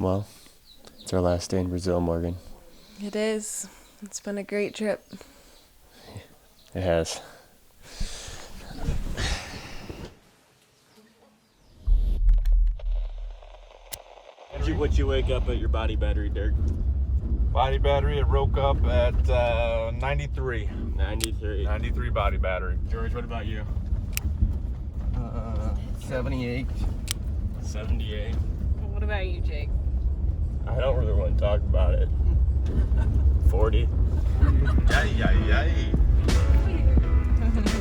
Well, it's our last day in Brazil, Morgan. It is. It's been a great trip. It has. What'd you wake up at your body battery, Dirk? Body battery, it woke up at 93. 93. 93 body battery. George, what about you? 78. 78. What about you, Jake? I don't really want to talk about it. 40. Yay, yay, yay.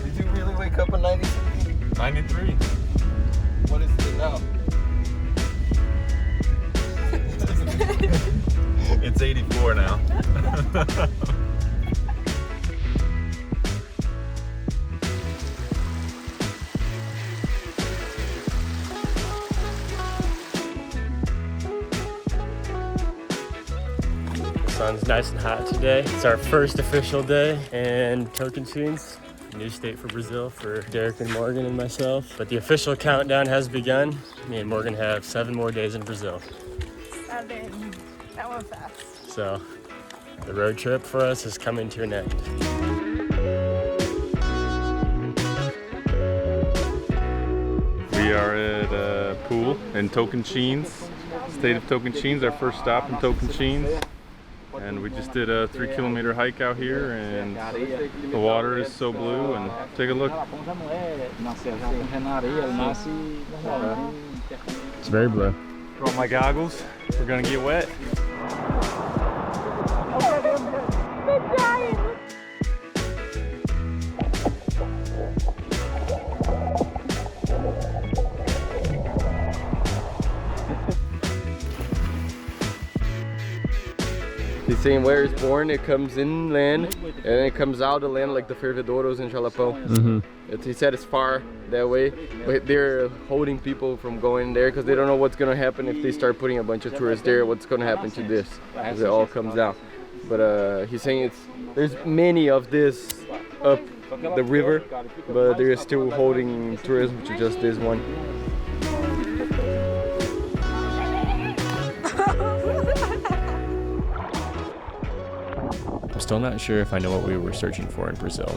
Did you really wake up at 93? 93. What is it now? It's 84 now. The sun's nice and hot today. It's our first official day in Tocantins, new state for Brazil for Derek and Morgan and myself. But the official countdown has begun. Me and Morgan have 7 more days in Brazil. 7. That went fast. So the road trip for us is coming to an end. We are at a pool in Tocantins, state of Tocantins, our first stop in Tocantins. And we just did a 3-kilometer hike out here, and the water is so blue. And take a look. It's very blue. Throw on my goggles. We're gonna get wet. He's saying where it's born, it comes inland, and then it comes out of land like the Fervedouros in Jalapão. He said it's far that way, but they're holding people from going there because they don't know what's going to happen if they start putting a bunch of tourists there, what's going to happen to this, as it all comes down. But he's saying there's many of this up the river, but they're still holding tourism to just this one. I'm still not sure if I know what we were searching for in Brazil.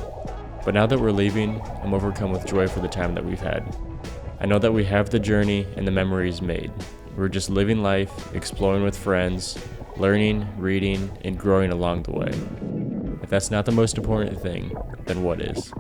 But now that we're leaving, I'm overcome with joy for the time that we've had. I know that we have the journey and the memories made. We're just living life, exploring with friends, learning, reading, and growing along the way. If that's not the most important thing, then what is?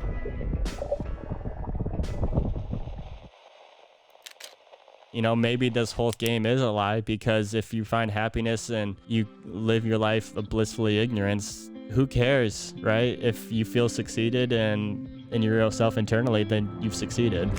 You know, maybe this whole game is a lie, because if you find happiness and you live your life of blissfully ignorance, who cares, right? If you feel succeeded and in yourself internally, then you've succeeded.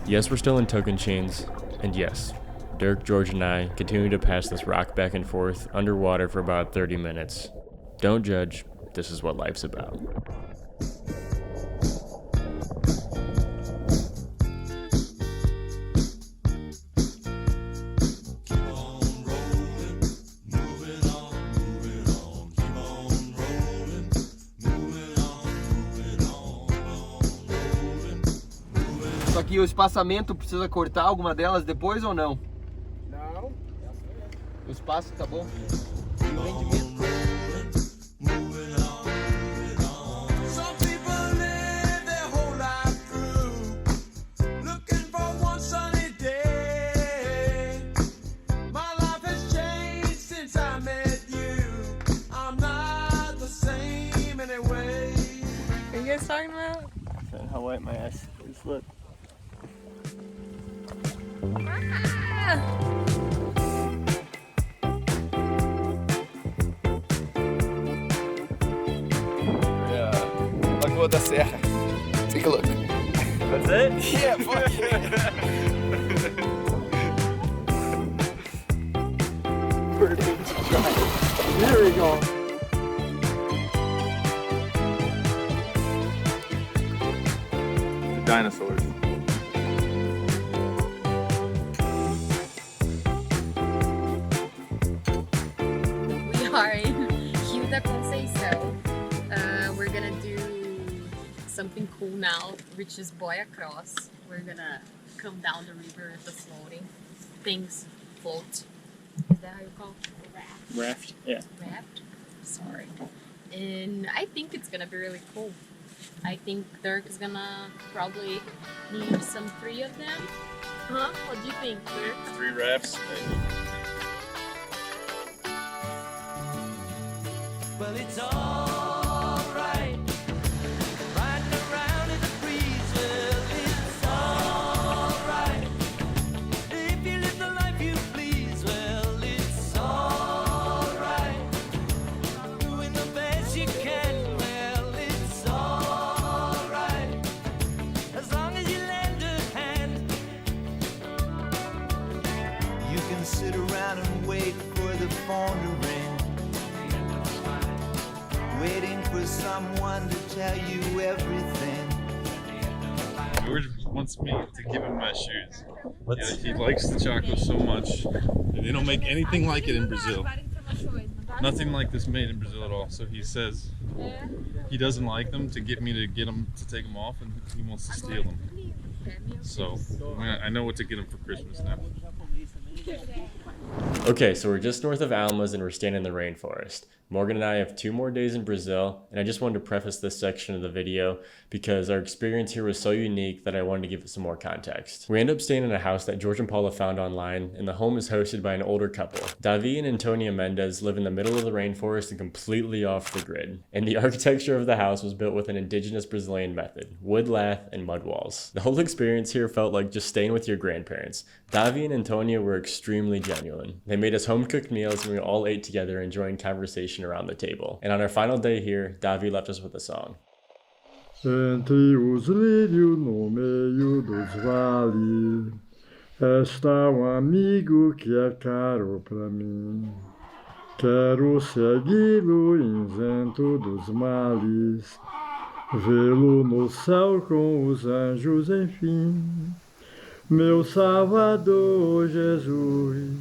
Yes, we're still in Tocantins, and yes, Dirk, George, and I continue to pass this rock back and forth underwater for about 30 minutes. Don't judge, this is what life's about. Só que o espaçamento precisa cortar alguma delas depois ou não? Não. O espaço tá bom? What are you guys talking about? How white my ass is, look. Lagoa da Serra. Take a look. That's it? Yeah, fuck yeah. There we go. The dinosaurs. gonna do something cool now, which is Boia Cross. We're gonna come down the river with the floating things, float. Is that how you call it? Raft, yeah. Raft? Sorry. And I think it's gonna be really cool. I think Dirk is gonna probably need some 3 of them. Huh? What do you think, Dirk? 3 rafts. Well, it's alright. Riding around in the breeze, well, it's alright. If you live the life you please, well, it's alright. Doing the best you can, well, it's alright. As long as you lend a hand. You can sit around and wait for the phone to ring. Waiting for someone to tell you everything. George wants me to give him my shoes. Yeah, he likes the chocolate so much. And they don't make anything like it in Brazil. Nothing like this made in Brazil at all. So he says he doesn't like them, to get me to get them to take them off, and he wants to steal them. So I know what to get him for Christmas now. Okay, so we're just north of Almas and we're standing in the rainforest. Morgan and I have 2 more days in Brazil, and I just wanted to preface this section of the video because our experience here was so unique that I wanted to give it some more context. We ended up staying in a house that George and Paula found online, and the home is hosted by an older couple. Davi and Antonia Mendes live in the middle of the rainforest and completely off the grid. And the architecture of the house was built with an indigenous Brazilian method, wood lath and mud walls. The whole experience here felt like just staying with your grandparents. Davi and Antonia were extremely genuine. They made us home-cooked meals and we all ate together, enjoying conversation around the table. And on our final day here, Davi left us with a song. Entre os lírios no meio dos vales, está amigo que é caro pra mim. Quero segui-lo isento dos males, vê-lo no céu com os anjos, enfim. Meu Salvador Jesus,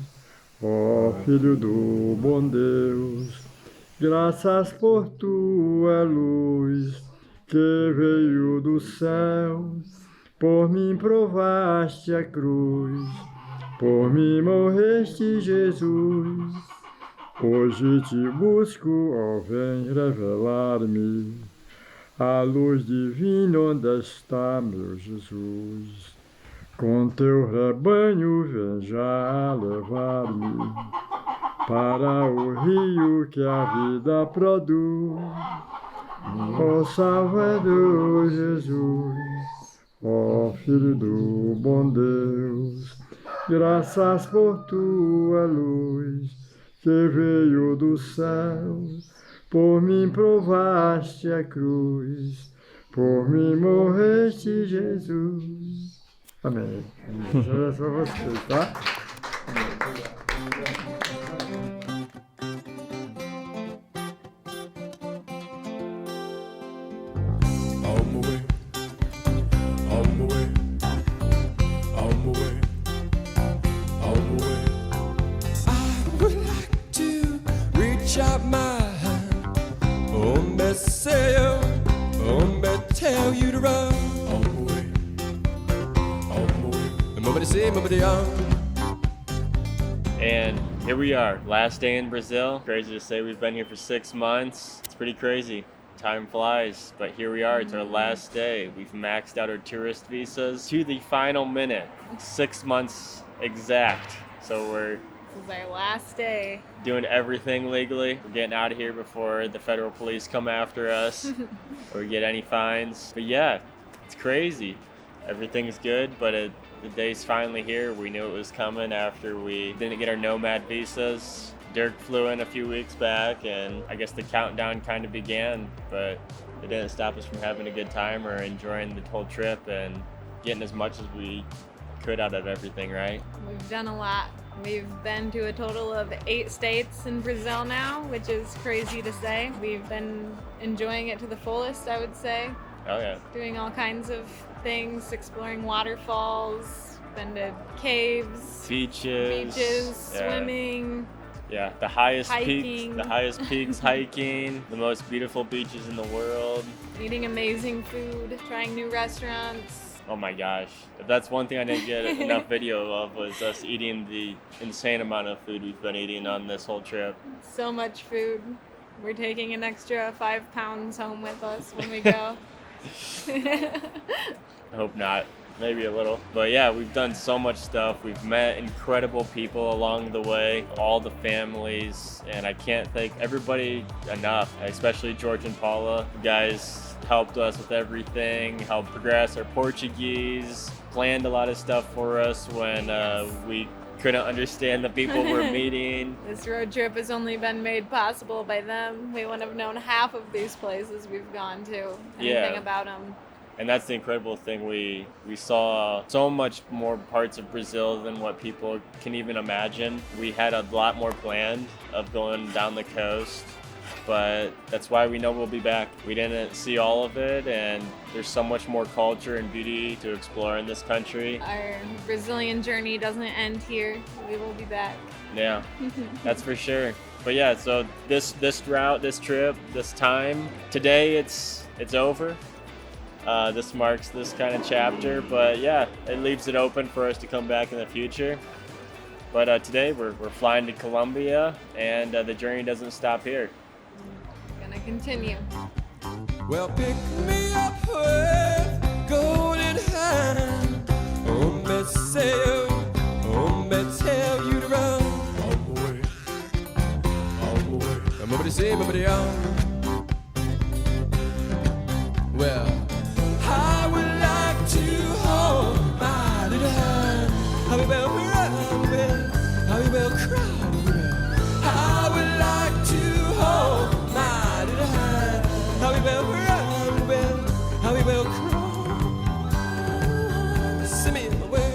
ó Filho do bom Deus, graças por tua luz que veio do céu, por mim provaste a cruz, por mim morreste, Jesus. Hoje te busco, ó, vem revelar-me a luz divina, onde está meu Jesus. Com teu rebanho vem já levar-me para o rio que a vida produz. Ó Salvador Jesus, ó Filho do bom Deus, graças por tua luz que veio do céu, por mim provaste a cruz, por mim morreste, Jesus. Amém. É só você, tá? Tell you to run. And here we are, last day in Brazil. Crazy to say we've been here for 6 months. It's pretty crazy. Time flies, but here we are. It's our last day. We've maxed out our tourist visas to the final minute. 6 months exact. So we're This is our last day. doing everything legally. We're getting out of here before the federal police come after us or get any fines. But yeah, it's crazy. Everything's good, but the day's finally here. We knew it was coming after we didn't get our nomad visas. Dirk flew in a few weeks back, and I guess the countdown kind of began, but it didn't stop us from having a good time or enjoying the whole trip and getting as much as we could out of everything, right? We've done a lot. We've been to a total of 8 states in Brazil now, which is crazy to say. We've been enjoying it to the fullest, I would say. Oh yeah. Doing all kinds of things, exploring waterfalls, been to caves, Beaches. beaches, Yeah. swimming, Yeah, the highest Hiking. peaks, hiking, the most beautiful beaches in the world. Eating amazing food, trying new restaurants. Oh my gosh. If that's one thing I didn't get enough video of was us eating the insane amount of food we've been eating on this whole trip. So much food. We're taking an extra 5 pounds home with us when we go. I hope not. Maybe a little. But yeah, we've done so much stuff. We've met incredible people along the way, all the families, and I can't thank everybody enough, especially George and Paula. You guys helped us with everything, helped progress our Portuguese, planned a lot of stuff for us when we couldn't understand the people we're meeting. This road trip has only been made possible by them. We wouldn't have known half of these places we've gone to, anything about them. And that's the incredible thing. We saw so much more parts of Brazil than what people can even imagine. We had a lot more planned of going down the coast, but that's why we know we'll be back. We didn't see all of it, and there's so much more culture and beauty to explore in this country. Our Brazilian journey doesn't end here. We will be back. Yeah, that's for sure. But yeah, so this route, this trip, this time, today it's over. This marks this kind of chapter, but yeah, it leaves it open for us to come back in the future. But today we're flying to Colombia, and the journey doesn't stop here. Gonna continue. Well, pick me up with golden hand. Oh, me say, oh, me tell you to run. All the way. Nobody say, nobody out. Well, I would like to hold my little hand. I will run with, I will cry with. I would like to hold my little hand. I will run with, I will cry. Send me in my way,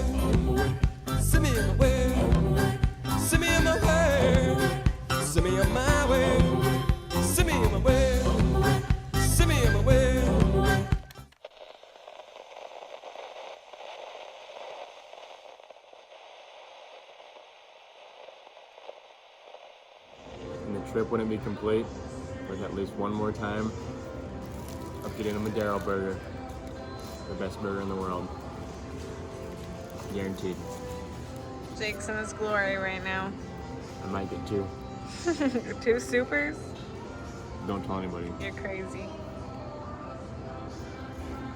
send me in my way, send me in my way, send me on my way, send me in my way, send me in my way. And the trip wouldn't be complete with at least one more time of getting a Madero burger, the best burger in the world, guaranteed. Jake's in his glory right now. I might get two. 2 supers? Don't tell anybody. You're crazy.